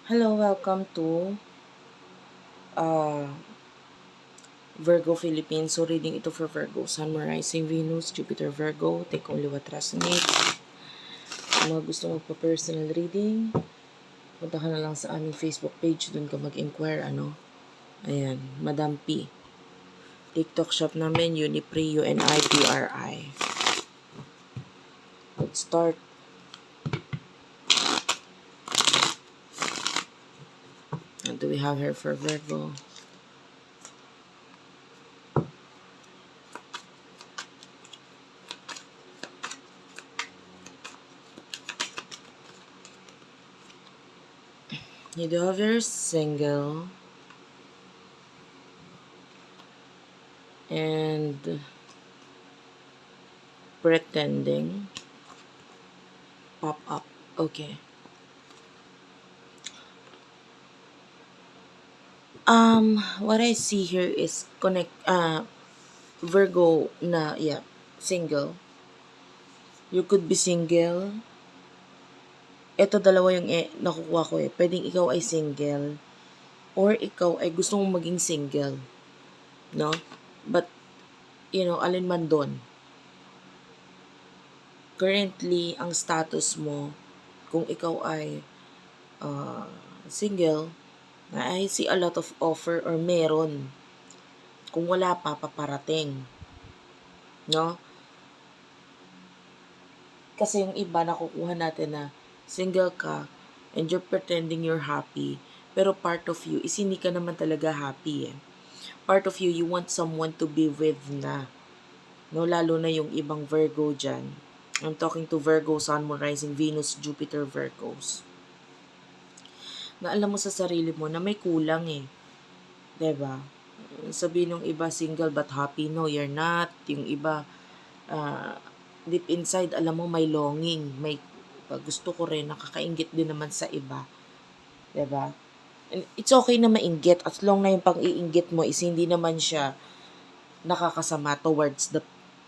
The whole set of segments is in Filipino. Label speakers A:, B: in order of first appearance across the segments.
A: Hello, welcome to uh, Virgo Philippines. So, reading ito for Virgo. Sun, Moon, Rising, Venus, Jupiter, Virgo. Take only what resonates. Kung mga gusto magpa-personal reading, punta ka na lang sa aming Facebook page. Doon ka mag-inquire, Ayan, Madam P. TikTok shop namin, Unipri, UNIPRI. Let's start. What do we have here for Virgo? You do have your single. And pretending. Pop up. Okay. What I see here is Virgo na, yeah, single. You could be single. Ito dalawa yung nakukuha ko eh. Pwedeng ikaw ay single or ikaw ay gusto mong maging single, no? But, alin man doon. Currently, ang status mo, kung ikaw ay single, I see a lot of offer or meron. Kung wala pa, paparating. No? Kasi yung iba nakukuha natin na single ka and you're pretending you're happy, pero part of you is hindi ka naman talaga happy eh. Part of you, you want someone to be with na. No, lalo na yung ibang Virgo dyan. I'm talking to Virgo, Sun, Moon, Rising, Venus, Jupiter, Virgos. Na alam mo sa sarili mo na may kulang eh. 'Di ba? Sabihin ng iba single but happy. No, you're not. Yung iba, uh, deep inside, alam mo may longing. May gusto ko rin, nakakaingit din naman sa iba. 'Di ba? And it's okay na mainggit as long na yung pang-iinggit mo is hindi naman siya nakakasama towards the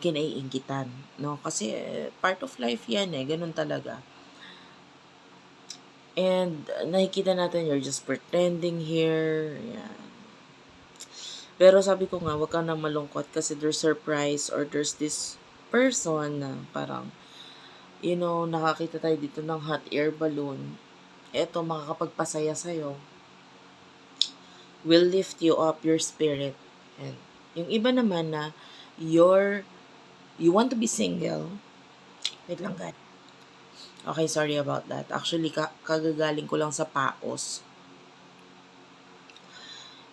A: kinaiinggitan, no? Kasi part of life 'yan eh, ganun talaga. And nakikita natin you're just pretending here. Yan. Pero sabi ko nga, wag ka na malungkot kasi there's surprise or there's this person na parang, nakakita tayo dito ng hot air balloon. Eto, makakapagpasaya sa'yo. Will lift you up your spirit. And yung iba naman na you want to be single. Wait lang, guys. Okay, sorry about that. Actually, kagagaling ko lang sa paos.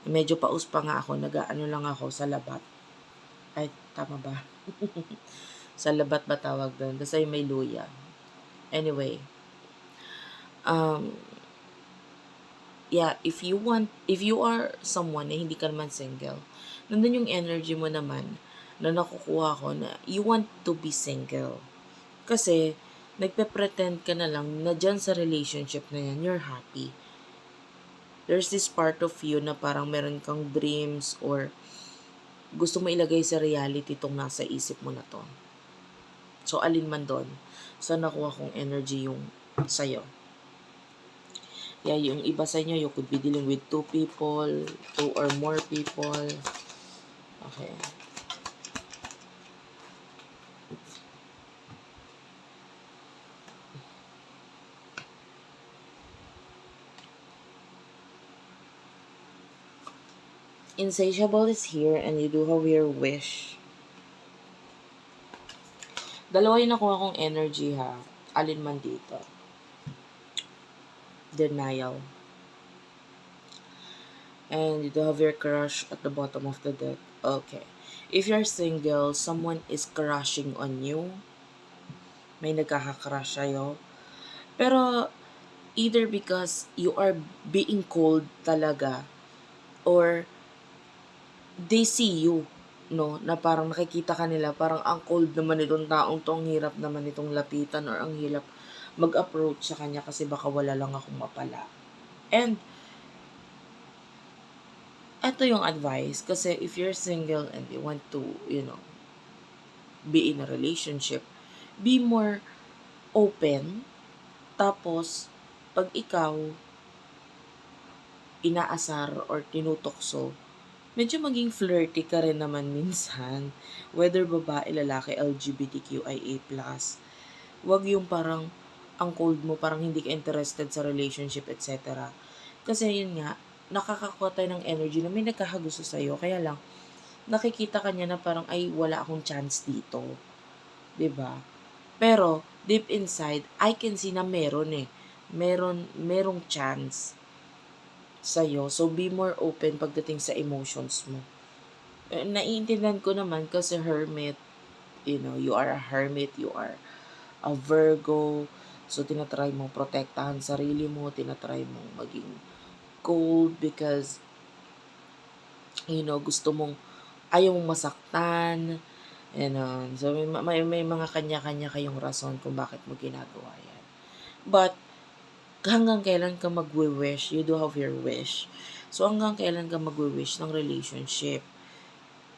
A: Medyo paus pa nga ako. Nag-ano lang ako sa labat. Ay, tama ba? Sa labat ba tawag doon? Basta yung may luya. Anyway. Yeah, if you are someone na hindi ka naman single, nandun yung energy mo naman na nakukuha ko na you want to be single. Kasi, nagpe-pretend ka na lang na dyan sa relationship na yan, you're happy. There's this part of you na parang meron kang dreams or gusto mo ilagay sa reality itong nasa isip mo na to. So, alin man doon, sa nakuha kong energy yung sa'yo. Yeah, yung iba sa inyo, you could be dealing with two people, two or more people. Okay. Insatiable is here and you do have your wish. Dalawa yung nakuha kong energy ha. Alin man dito. Denial. And you do have your crush at the bottom of the deck. Okay. If you're single, someone is crushing on you. May nagkaka-crush sa'yo. Pero, either because you are being cold talaga or they see you, no? Na parang nakikita ka nila, parang ang cold naman itong taong to, ang hirap naman itong lapitan or ang hirap mag-approach sa kanya kasi baka wala lang akong mapala. And, eto yung advice kasi if you're single and you want to, be in a relationship, be more open. Tapos, pag ikaw inaasar or tinutokso, medyo maging flirty ka rin naman minsan. Whether babae, lalaki, LGBTQIA+. Wag yung parang ang cold mo, parang hindi ka interested sa relationship, etc. Kasi yun nga, nakakakuha tayo ng energy na may nagkakagusto sa'yo. Kaya lang, nakikita ka niya na parang, ay, wala akong chance dito. 'Di ba? Pero, deep inside, I can see na meron eh. Merong chance sa'yo. So, be more open pagdating sa emotions mo. Naiintindihan ko naman kasi hermit, you are a hermit, you are a Virgo. So, tinatry mong protektahan sarili mo, tinatry mong maging cold because, gusto mong, ayaw mong masaktan. So, may mga kanya-kanya kayong rason kung bakit mo ginagawa yan. But, hanggang kailan ka magwi-wish? You do have your wish. So, hanggang kailan ka magwi-wish ng relationship?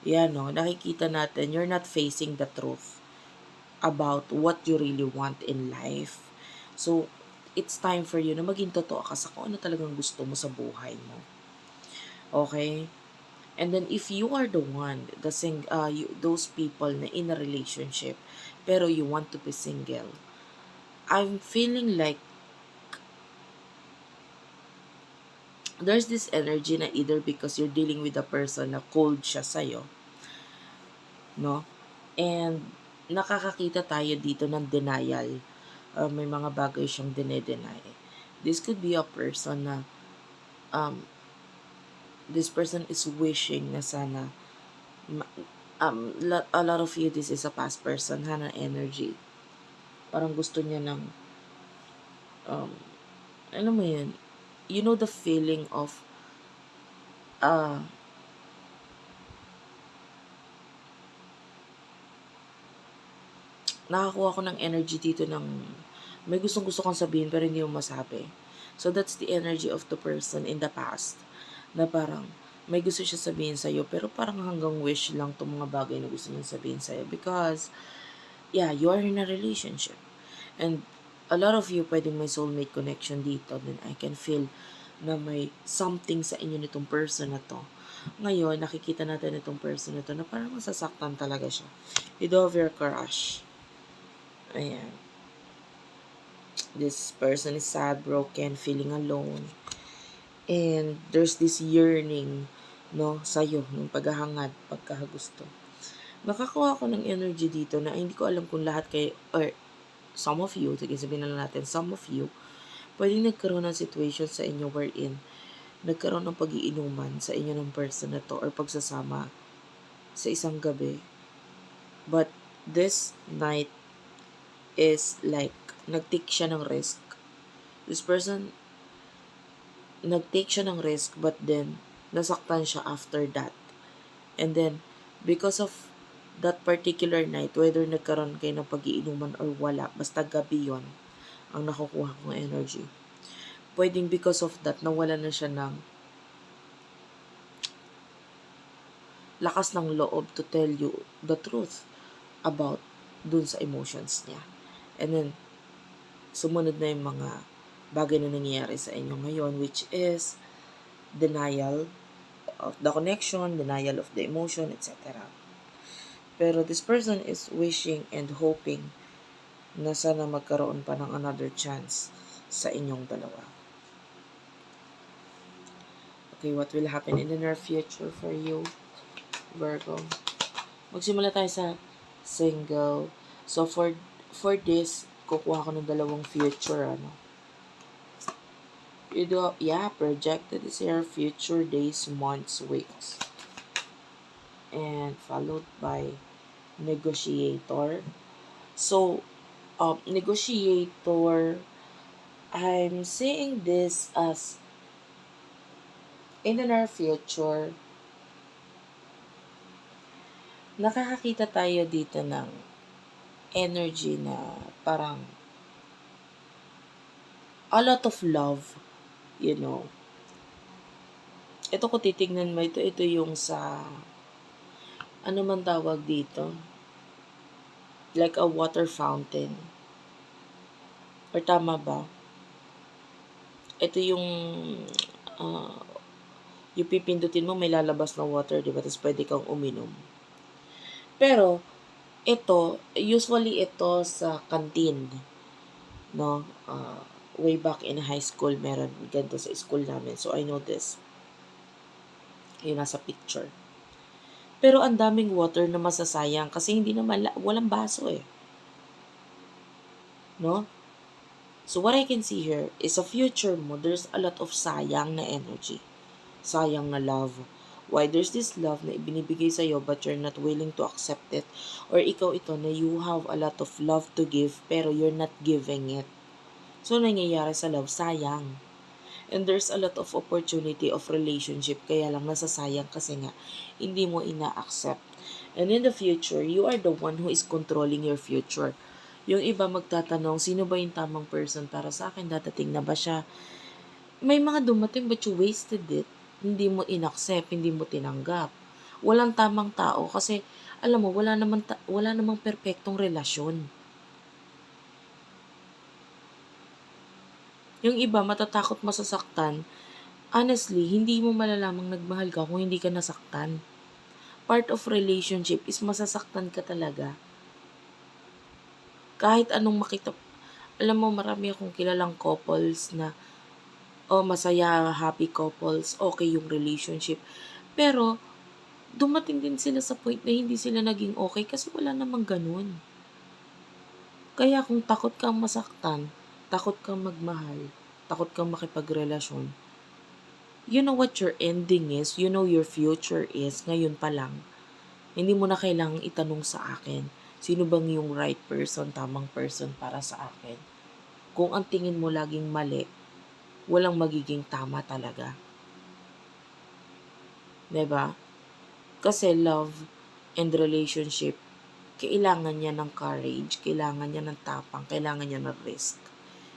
A: Yan, no? Nakikita natin, you're not facing the truth about what you really want in life. So, it's time for you na maging totoo ka sa kung ano talagang gusto mo sa buhay mo. Okay? And then, if you are the one, those people na in a relationship, pero you want to be single, I'm feeling like there's this energy na either because you're dealing with a person na cold siya sa'yo, no? And nakakakita tayo dito ng denial. May mga bagay siyang deny. This could be a person na um, this person is wishing na sana a lot of you, this is a past person, na energy. Parang gusto niya ng um, alam mo yun, you know the feeling of uh, nakakuha ko ng energy dito ng may gustong-gusto kang sabihin pero hindi mo masabi. So that's the energy of the person in the past na parang may gusto siya sabihin sa'yo pero parang hanggang wish lang itong mga bagay na gusto niya sabihin sa'yo because yeah, you are in a relationship. And a lot of you pwedeng may soulmate connection dito. Then I can feel na may something sa inyo nitong person na to. Ngayon, nakikita natin itong person na to na parang masasaktan talaga siya. You do have your crush. Ayan. This person is sad, broken, feeling alone. And there's this yearning, no, sa'yo, ng paghahangad, pagkagusto. Nakakuha ko ng energy dito na hindi ko alam kung lahat kayo, or some of you, sige sabihin na lang natin, some of you, pwedeng nagkaroon ng situation sa inyo wherein nagkaroon ng pag-iinuman sa inyo ng person na to or pagsasama sa isang gabi. But this night is like, nag-take siya ng risk. This person, nag-take siya ng risk but then, nasaktan siya after that. And then, because of that particular night, whether nagkaroon kayo ng pag-iinuman or wala, basta gabi yon ang nakukuha kong energy. Pwedeng because of that, nawala na siya ng lakas ng loob to tell you the truth about dun sa emotions niya. And then, sumunod na yung mga bagay na nangyayari sa inyo ngayon, which is denial of the connection, denial of the emotion, etc. Pero this person is wishing and hoping na sana magkaroon pa ng another chance sa inyong dalawa. Okay, what will happen in the near future for you, Virgo? Magsimula tayo sa single. So, for this, kukuha ko ng dalawang future, You do, projected is here, future days, months, weeks. And followed by negotiator. So, negotiator, I'm seeing this as in the near future, nakakakita tayo dito ng energy na parang a lot of love, Ito ko titignan mo, ito yung sa, ano man tawag dito? Like a water fountain. Or tama ba? Ito yung Yung pipindutin mo, may lalabas na water, di ba? Tapos pwede kang uminom. Pero, usually ito sa canteen, no? Way back in high school, meron ganito sa school namin. So, I know this. Yung nasa picture. Pero ang daming water na masasayang kasi hindi naman, walang baso eh. No? So, what I can see here is a future mo, there's a lot of sayang na energy. Sayang na love. Why there's this love na ibinibigay sa'yo but you're not willing to accept it. Or ikaw ito na you have a lot of love to give pero you're not giving it. So, nangyayari sa love, sayang. And there's a lot of opportunity of relationship kaya lang nasasayang kasi nga hindi mo ina-accept. And in the future, you are the one who is controlling your future. Yung iba magtatanong, sino ba yung tamang person para sa akin? Dadating na ba siya? May mga dumating but you wasted it. Hindi mo inaccept, hindi mo tinanggap. Walang tamang tao kasi alam mo wala namang perpektong relasyon. Yung iba matatakot masasaktan. Honestly, hindi mo malalamang nagmahal ka kung hindi ka nasaktan. Part of relationship is masasaktan ka talaga. Kahit anong makita, alam mo marami akong kilalang couples na masaya, happy couples, okay yung relationship. Pero, dumating din sila sa point na hindi sila naging okay kasi wala namang ganun. Kaya kung takot kang masaktan, takot kang magmahal, takot kang makipagrelasyon, you know what your ending is, you know your future is, ngayon pa lang. Hindi mo na kailangang itanong sa akin, sino bang yung right person, tamang person para sa akin. Kung ang tingin mo laging mali, walang magiging tama talaga. 'Di ba? Kasi love and relationship, kailangan niya ng courage, kailangan niya ng tapang, kailangan niya ng risk.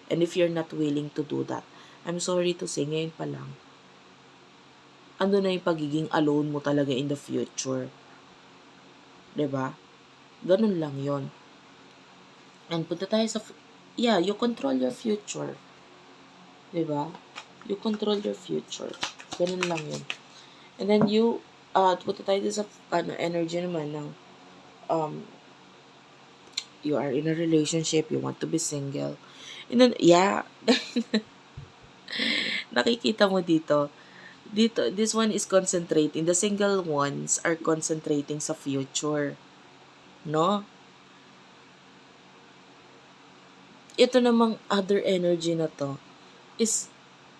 A: And if you're not willing to do that, I'm sorry to say, ngayon pa lang, ando na yung pagiging alone mo talaga in the future. 'Di ba? Ganun lang yon. And punta tayo sa, you control your future. 'Di ba? You control your future. Ganun lang yun. And then punta tayo sa energy naman ng you are in a relationship, you want to be single. And then, nakikita mo dito, this one is concentrating, the single ones are concentrating sa future. No? Ito namang other energy na to is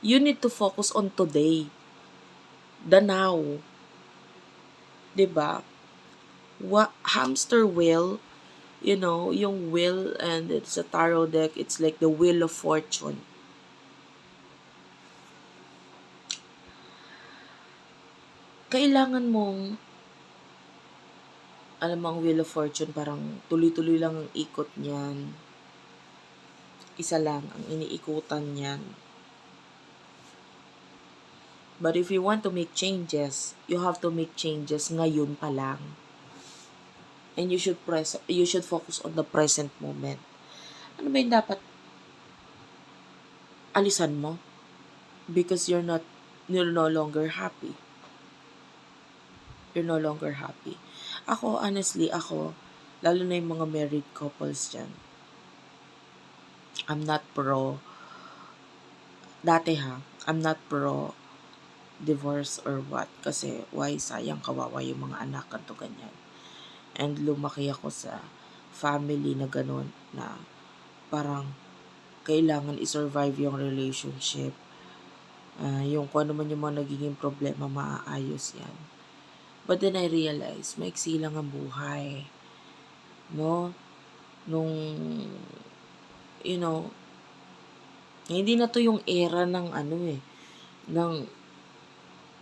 A: you need to focus on today. The now. 'Di ba? Hamster wheel, yung wheel, and it's a tarot deck, it's like the wheel of fortune. Kailangan mong, alam mo ang wheel of fortune, parang tuloy-tuloy lang ang ikot niyan. Isa lang ang iniikutan niyan. But if you want to make changes, you have to make changes ngayon pa lang. And you should focus on the present moment. Ano ba yung dapat alisan mo? Because you're no longer happy. You're no longer happy. Honestly, lalo na yung mga married couples dyan, I'm not pro, I'm not pro divorce or what. Kasi, why, sayang, kawawa yung mga anak, kanto ganyan. And lumaki ako sa family na ganun, na parang kailangan i-survive yung relationship. Yung kung ano man yung mga nagiging problema, maaayos yan. But then I realized, maiksi lang ang buhay. No? Nung, hindi na to yung era ng ng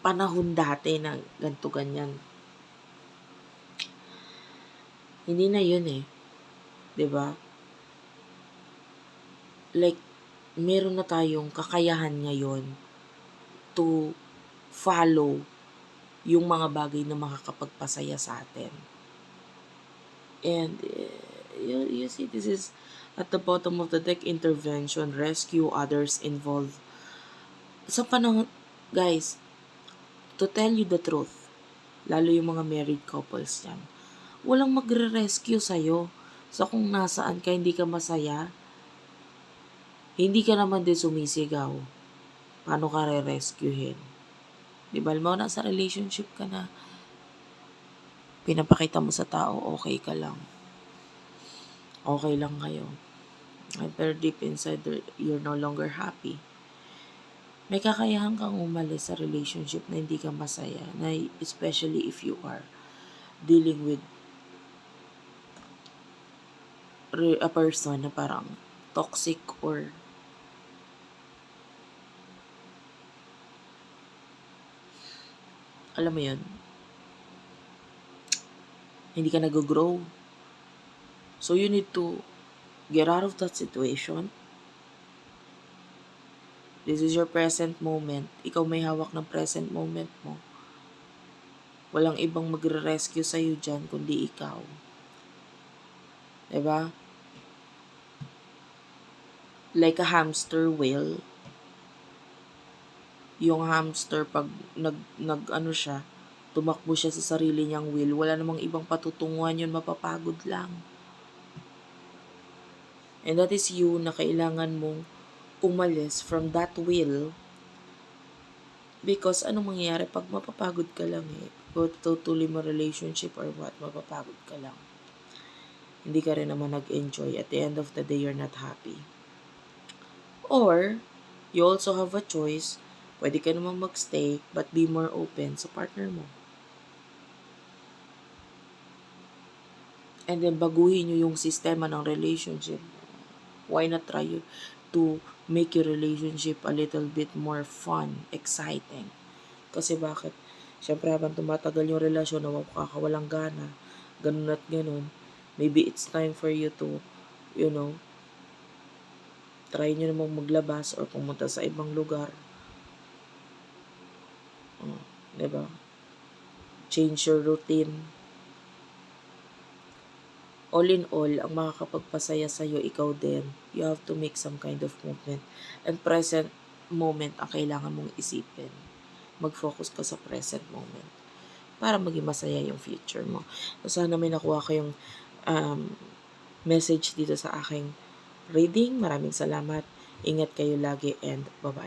A: panahon dati na ganito ganyan. Hindi na yun eh. 'Di ba? Like, meron na tayong kakayahan ngayon to follow yung mga bagay na makakapagpasaya sa atin. And you see, this is at the bottom of the deck, intervention, rescue others involved. Sa panahon, guys, to tell you the truth, lalo yung mga married couples yan, walang magre-rescue sa'yo. So kung nasaan ka, hindi ka masaya, hindi ka naman din sumisigaw, paano ka re-rescuehin? Di ba, mo nasa relationship ka na, pinapakita mo sa tao, okay ka lang. Okay lang kayo. Pero deep inside, you're no longer happy. May kakayahan kang umalis sa relationship na hindi ka masaya, na especially if you are dealing with a person na parang toxic or alam mo yun, hindi ka nag-grow. So you need to get out of that situation. This is your present moment. Ikaw may hawak ng present moment mo. Walang ibang magre-rescue sa'yo dyan kundi ikaw. Diba? Like a hamster wheel. Yung hamster pag nag siya, tumakbo siya sa sarili niyang wheel, wala namang ibang patutunguhan yun, mapapagod lang. And that is you na kailangan mong umalis from that wheel. Because anong mangyayari pag mapapagod ka lang Kung tutuloy mo relationship or what, mapapagod ka lang. Hindi ka rin naman nag-enjoy. At the end of the day, you're not happy. Or, you also have a choice. Pwede ka naman magstay, but be more open sa partner mo. And then, baguhin nyo yung sistema ng relationship. Why not try to make your relationship a little bit more fun, exciting? Kasi bakit? Siyempre, habang tumatagal yung relasyon, nakakawalang gana, ganun at ganun, maybe it's time for you to, try nyo namang maglabas or pumunta sa ibang lugar. Diba? Change your routine. All in all, ang makakapagpasaya sa'yo, ikaw din. You have to make some kind of movement. And present moment ang kailangan mong isipin. Mag-focus ka sa present moment para maging masaya yung future mo. So, sana may nakuha kayong message dito sa aking reading. Maraming salamat. Ingat kayo lagi and bye-bye.